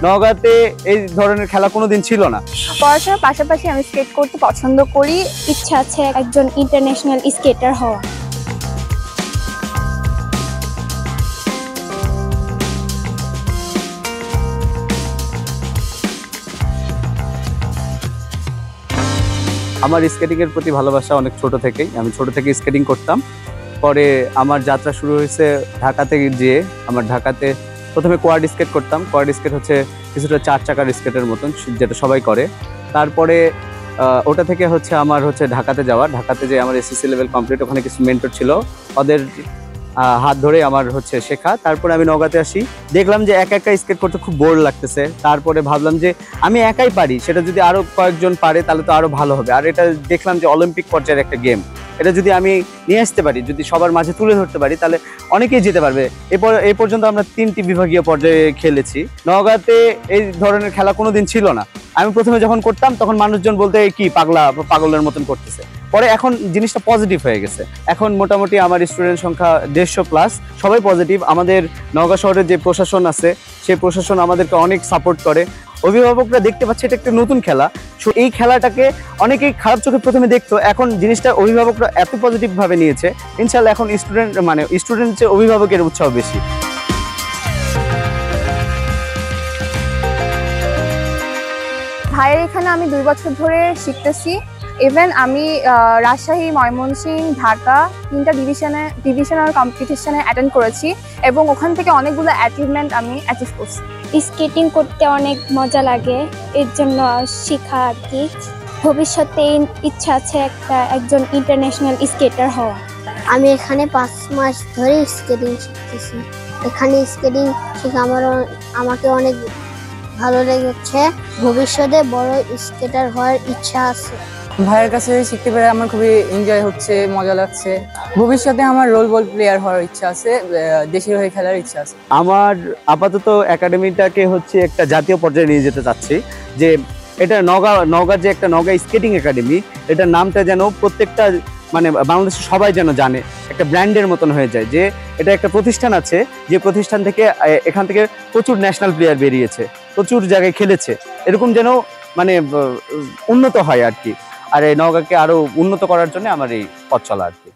নওগাঁতে এই ধরনের খেলা কোনোদিন ছিল না। পড়াশোনার পাশাপাশি আমি স্কেট করতে পছন্দ করি। ইচ্ছা আছে একজন ইন্টারন্যাশনাল স্কেটার হওয়া। আমার স্কেটিং এর প্রতি ভালোবাসা অনেক ছোট থেকেই। আমি ছোট থেকে স্কেটিং করতাম। পরে আমার যাত্রা শুরু হয়েছে ঢাকাতে গিয়ে। আমার ঢাকাতে প্রথমে কোয়াড স্কেট করতাম। কোয়াড স্কেট হচ্ছে কিছুটা 4 চাকার স্কেটের মতন, যেটা সবাই করে। তারপরে ওটা থেকে হচ্ছে আমার ঢাকাতে যাওয়া। ঢাকাতে যে আমার এসএসসি লেভেল কমপ্লিট, ওখানে কিছু মেন্টর ছিল, ওদের হাত ধরে আমার শেখা। তারপরে আমি নওগাঁতে আসি, দেখলাম যে একা একা স্কেট করতে খুব বোর লাগতেছে। তারপরে ভাবলাম যে আমি একাই পারি, সেটা যদি আরো কয়েকজন পারে তাহলে তো আরো ভালো হবে। আর এটা দেখলাম যে অলিম্পিক পর্যায়ের একটা গেম, এটা যদি আমি নিয়ে আসতে পারি, যদি সবার মাঝে তুলে ধরতে পারি, তাহলে অনেকেই যেতে পারবে। এই পর্যন্ত আমরা 3টি বিভাগীয় পর্যায়ে খেলেছি। নওগাঁতে এই ধরনের খেলা কোনোদিন ছিল না। আমি প্রথমে যখন করতাম তখন মানুষজন বলতে কি পাগলের মতন করতেছে। পরে এখন জিনিসটা পজিটিভ হয়ে গেছে। এখন মোটামুটি আমার স্টুডেন্ট সংখ্যা 150+, সবাই পজিটিভ। আমাদের নওগাঁ শহরের যে প্রশাসন আছে, সেই প্রশাসন আমাদেরকে অনেক সাপোর্ট করে। অভিভাবকরা দেখতে পাচ্ছে এটা একটা নতুন খেলা, এই খেলাটাকে অনেকেই খারাপ চোখে প্রথমে দেখতো, এখন জিনিসটা অভিভাবকরা এত পজিটিভ ভাবে নিয়েছে। ইনশাআল্লাহ এখন স্টুডেন্ট চেয়ে অভিভাবকের উৎসাহ বেশি। ভাইয়ের এখানে আমি 2 বছর ধরে শিখতেছি। ইভেন আমি রাজশাহী, ময়মনসিংহ, ঢাকা 3টা ডিভিশনাল কম্পিটিশনে অ্যাটেন্ড করেছি এবং ওখান থেকে অনেকগুলো অ্যাচিভমেন্ট আমি অ্যাচিভ করছি। স্কেটিং করতে অনেক মজা লাগে, এর জন্য শেখা আর কি। ভবিষ্যতে ইচ্ছা আছে একজন ইন্টারন্যাশনাল স্কেটার হওয়া। আমি এখানে 5 মাস ধরে স্কেটিং শিখতেছি। এখানে স্কেটিং শিখে আমাকে অনেক ভালো লেগেছে। ভবিষ্যতে বড় স্কেটার হওয়ার ইচ্ছা আছে। ভাইয়ের কাছে শিখতে পেরে আমার খুবই এনজয় হচ্ছে, মজা লাগছে। ভবিষ্যতে আমার রোল বল প্লেয়ার হওয়ার ইচ্ছা আছে, দেশের হয়ে খেলার ইচ্ছা আছে। আমার আপাতত একাডেমিটাকে একটা জাতীয় পর্যায়ে নিয়ে যেতে চাচ্ছি। যে এটা নওগাঁ যে একটা নওগাঁ স্কেটিং একাডেমি, এটার নামটা যেন প্রত্যেকটা বাংলাদেশে সবাই যেন জানে, একটা ব্র্যান্ডের মতন হয়ে যায়। যে এটা একটা প্রতিষ্ঠান আছে, যে প্রতিষ্ঠান থেকে এখান থেকে প্রচুর ন্যাশনাল প্লেয়ার বেরিয়েছে, প্রচুর জায়গায় খেলেছে, এরকম যেন উন্নত হয় আর কি। আর এই নওগাঁকে আরো উন্নত করার জন্য আমার এই পথ চলা আর কি।